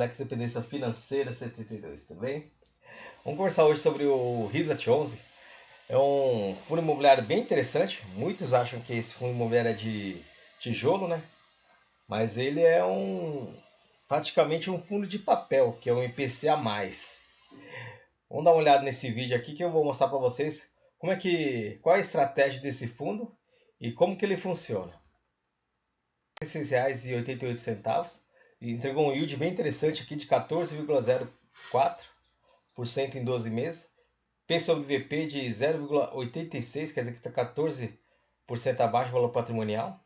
Alex Dependência Financeira 72, tudo bem? Vamos conversar hoje sobre o RISAT11. É um fundo imobiliário bem interessante. Muitos acham que esse fundo imobiliário é de tijolo, né? Mas ele é praticamente um fundo de papel, que é um IPCA+. Vamos dar uma olhada nesse vídeo aqui que eu vou mostrar para vocês qual é a estratégia desse fundo e como que ele funciona. R$ 6,88 e entregou um yield bem interessante aqui de 14,04% em 12 meses. P sobre VP de 0,86, quer dizer que está 14% abaixo do valor patrimonial.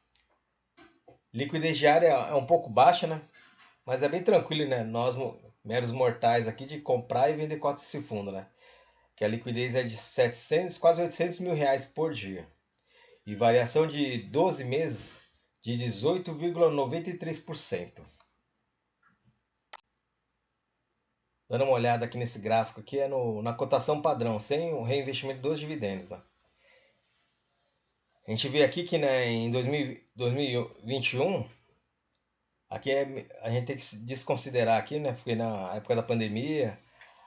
Liquidez diária é um pouco baixa, né? Mas é bem tranquilo, né? Nós, meros mortais aqui, de comprar e vender cotas desse fundo, né? Que a liquidez é de 700, quase 800 mil reais por dia. E variação de 12 meses de 18,93%. Dando uma olhada aqui nesse gráfico aqui, é na cotação padrão, sem o reinvestimento dos dividendos. Né? A gente vê aqui que, né, em 2021, aqui a gente tem que desconsiderar aqui, né, porque na época da pandemia,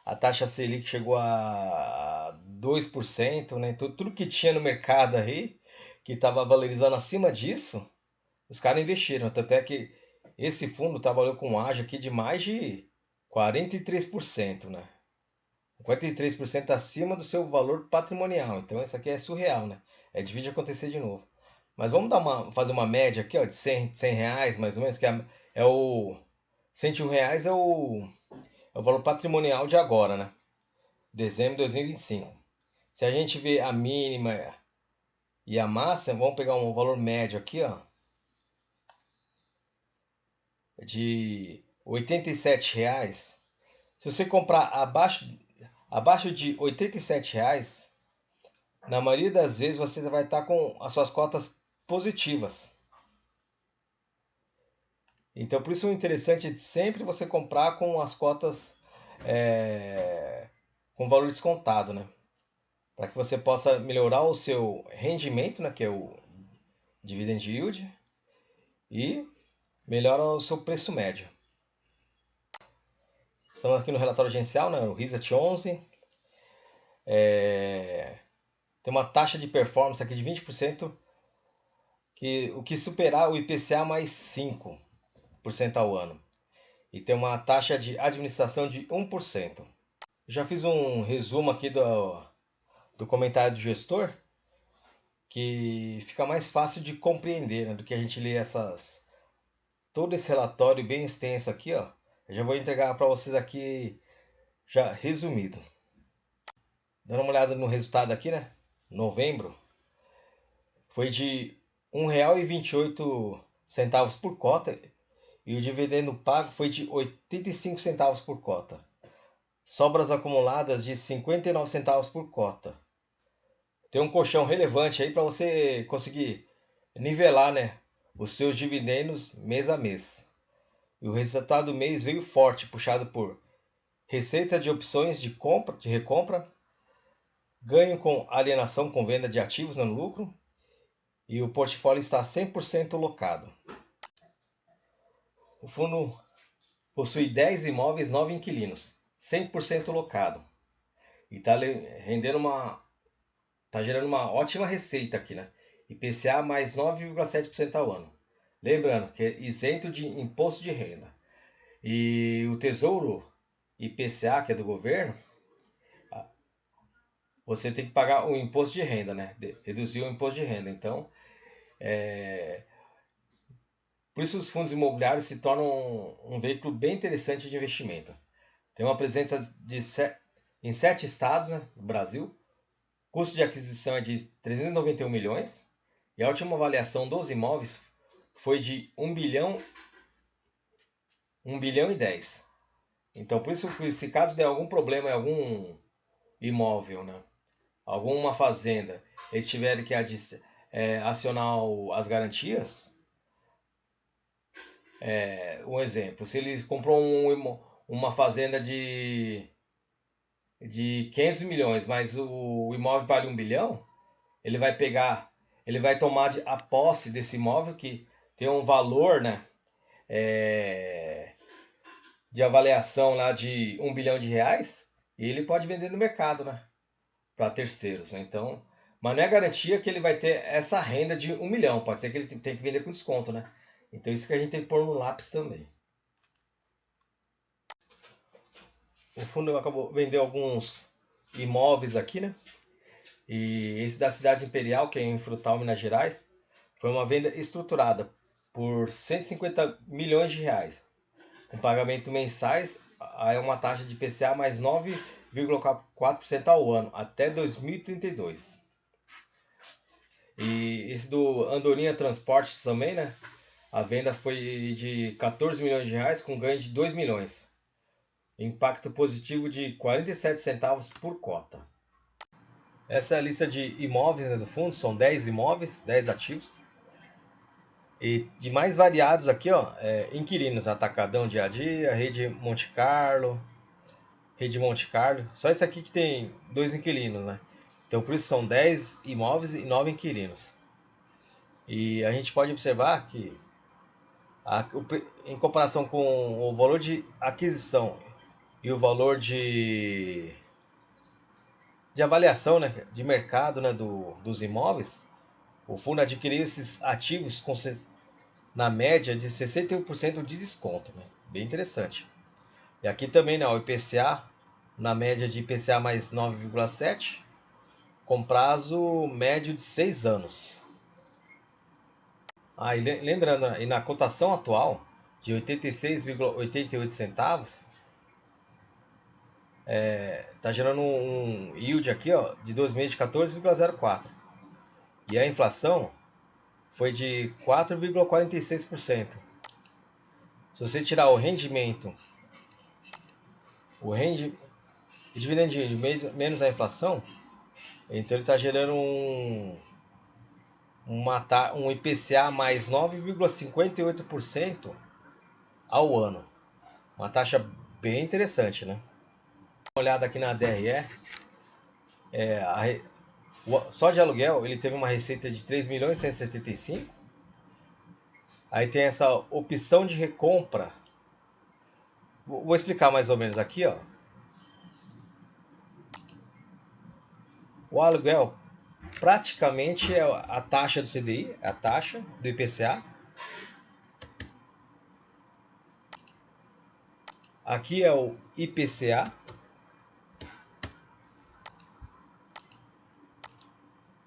a taxa Selic chegou a 2%, né, tudo que tinha no mercado aí, que estava valorizando acima disso, os caras investiram. Tanto é que esse fundo trabalhou com um ágio aqui de mais de 43%, né? 43% acima do seu valor patrimonial. Então isso aqui é surreal, né? É difícil de acontecer de novo. Mas vamos fazer uma média aqui, ó, de 100 reais mais ou menos, que é o 101 reais é o valor patrimonial de agora, né? Dezembro de 2025. Se a gente vê a mínima e a máxima, vamos pegar um valor médio aqui, ó, de 87 reais. Se você comprar abaixo de 87 reais, na maioria das vezes você vai estar com as suas cotas positivas. Então por isso é interessante de sempre você comprar com as cotas com valor descontado, né? Para que você possa melhorar o seu rendimento, né? Que é o dividend yield, e melhora o seu preço médio. Estamos aqui no relatório agencial, né? O RISAT11. Tem uma taxa de performance aqui de 20%, o que superar o IPCA mais 5% ao ano. E tem uma taxa de administração de 1%. Já fiz um resumo aqui do comentário do gestor, que fica mais fácil de compreender, né, do que a gente ler todo esse relatório bem extenso aqui, ó. Eu já vou entregar para vocês aqui já resumido. Dando uma olhada no resultado aqui, né? Novembro foi de R$ 1,28 por cota e o dividendo pago foi de 85 centavos por cota. Sobras acumuladas de 59 centavos por cota. Tem um colchão relevante aí para você conseguir nivelar, né, os seus dividendos mês a mês. E o resultado do mês veio forte, puxado por receita de opções de recompra, ganho com alienação com venda de ativos no lucro, e o portfólio está 100% locado. O fundo possui 10 imóveis, 9 inquilinos, 100% locado. E está gerando uma ótima receita aqui, né? IPCA mais 9,7% ao ano. Lembrando que é isento de imposto de renda. E o Tesouro IPCA, que é do governo, você tem que pagar o imposto de renda, né? Reduzir o imposto de renda. Então, por isso os fundos imobiliários se tornam um veículo bem interessante de investimento. Tem uma presença em 7 estados, né, do Brasil. Custo de aquisição é de 391 milhões. E a última avaliação dos imóveis foi de 1 bilhão e 10. Então, por isso que se caso der algum problema em algum imóvel, né, alguma fazenda, eles tiverem que acionar as garantias, um exemplo, se ele comprou uma fazenda de 500 milhões, mas o imóvel vale 1 bilhão, ele vai tomar a posse desse imóvel que tem um valor, né, de avaliação lá de R$ 1 bilhão, e ele pode vender no mercado, né? Para terceiros, né? Então, mas não é garantia que ele vai ter essa renda de 1 milhão. Pode ser que ele tenha que vender com desconto, né? Então isso que a gente tem que pôr no lápis também. O fundo acabou vendendo alguns imóveis aqui, né? E esse da Cidade Imperial, que é em Frutal, Minas Gerais, foi uma venda estruturada por R$ 150 milhões, com pagamento mensais, é uma taxa de IPCA mais 9,4% ao ano, até 2032. E esse do Andorinha Transportes também, né? A venda foi de R$ 14 milhões, com ganho de 2 milhões. Impacto positivo de 47 centavos por cota. Essa é a lista de imóveis, né, do fundo, são 10 imóveis, 10 ativos. E de mais variados aqui, ó, inquilinos, Atacadão Dia a Dia, Rede Monte Carlo. Só esse aqui que tem 2 inquilinos, né? Então por isso são 10 imóveis e 9 inquilinos. E a gente pode observar que em comparação com o valor de aquisição e o valor de avaliação, né, de mercado, né, dos imóveis, o fundo adquiriu esses ativos na média de 61% de desconto, né? Bem interessante. E aqui também, né, o IPCA, na média de IPCA mais 9,7, com prazo médio de 6 anos. E lembrando, né, e na cotação atual de 86,88 centavos, tá gerando um yield aqui, ó, de 2 meses de 14,04. E a inflação foi de 4,46%. Se você tirar o rendimento, o dividend yield menos a inflação, então ele está gerando um IPCA mais 9,58% ao ano. Uma taxa bem interessante, né? Uma olhada aqui na DRE, só de aluguel ele teve uma receita de 3.175 milhões. Aí tem essa opção de recompra. Vou explicar mais ou menos aqui, ó. O aluguel praticamente é a taxa do CDI, a taxa do IPCA. Aqui é o IPCA.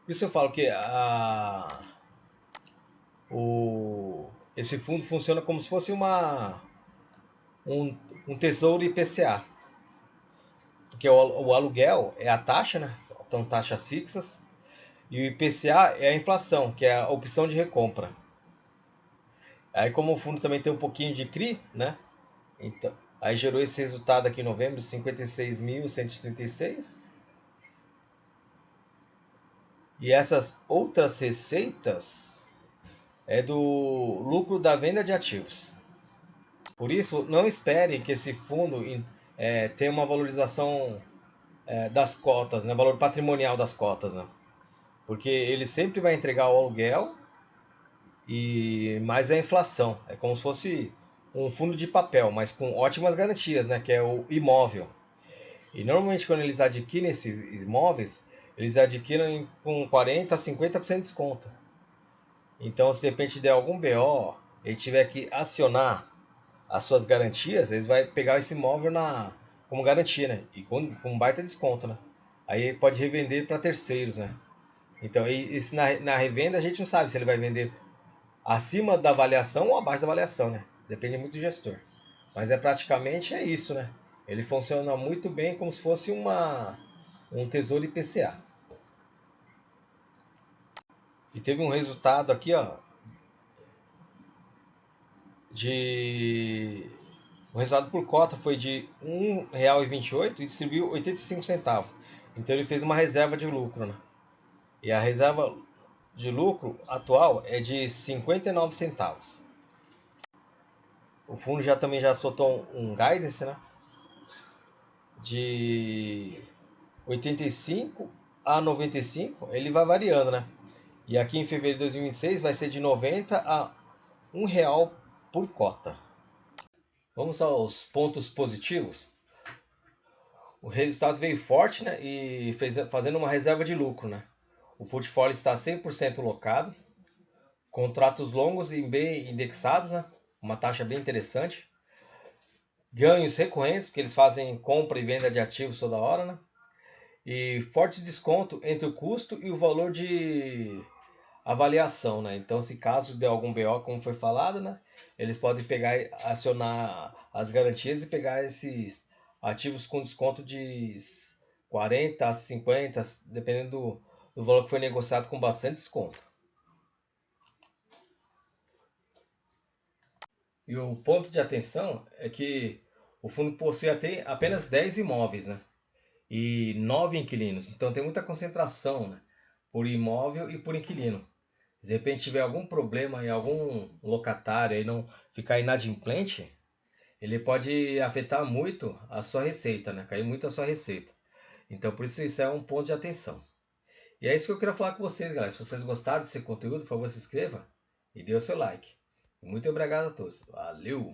Por isso eu falo que esse fundo funciona como se fosse um tesouro IPCA. Porque o aluguel é a taxa, né? São taxas fixas. E o IPCA é a inflação, que é a opção de recompra. Aí como o fundo também tem um pouquinho de CRI, né? Então, aí gerou esse resultado aqui em novembro de 56.136. E essas outras receitas é do lucro da venda de ativos. Por isso, não esperem que esse fundo tenha uma valorização das cotas, né? Valor patrimonial das cotas, né? Porque ele sempre vai entregar o aluguel e mais a inflação. É como se fosse um fundo de papel, mas com ótimas garantias, né? Que é o imóvel. E normalmente quando eles adquirem esses imóveis, eles adquirem com 40 a 50% de desconto. Então, se de repente der algum BO, ele tiver que acionar as suas garantias, eles vai pegar esse imóvel como garantia, né? E com um baita desconto, né? Aí pode revender para terceiros, né? Então, isso na revenda a gente não sabe se ele vai vender acima da avaliação ou abaixo da avaliação, né? Depende muito do gestor. Mas praticamente é isso, né? Ele funciona muito bem como se fosse um tesouro IPCA. E teve um resultado aqui, ó, de o resultado por cota foi de R$ 1,28 e distribuiu 85 centavos. Então ele fez uma reserva de lucro, né? E a reserva de lucro atual é de 59 centavos. O fundo também já soltou um guidance, né? De 85 a 95, ele vai variando, né? E aqui em fevereiro de 2026 vai ser de 90 a R$ 1 por cota. Vamos aos pontos positivos. O resultado veio forte, né? E fazendo uma reserva de lucro, né? O portfólio está 100% locado, contratos longos e bem indexados, né? Uma taxa bem interessante. Ganhos recorrentes, porque eles fazem compra e venda de ativos toda hora, né? E forte desconto entre o custo e o valor de avaliação, né? Então, se caso der algum BO, como foi falado, né? Eles podem pegar e acionar as garantias e pegar esses ativos com desconto de 40 a 50, dependendo do valor que foi negociado, com bastante desconto. E o ponto de atenção é que o fundo possui até apenas 10 imóveis, né? E 9 inquilinos. Então tem muita concentração, né? Por imóvel e por inquilino. Se de repente tiver algum problema em algum locatário e não ficar inadimplente, ele pode afetar muito a sua receita, né? Cair muito a sua receita. Então por isso é um ponto de atenção. E é isso que eu queria falar com vocês, galera. Se vocês gostaram desse conteúdo, por favor, se inscreva e dê o seu like. Muito obrigado a todos. Valeu!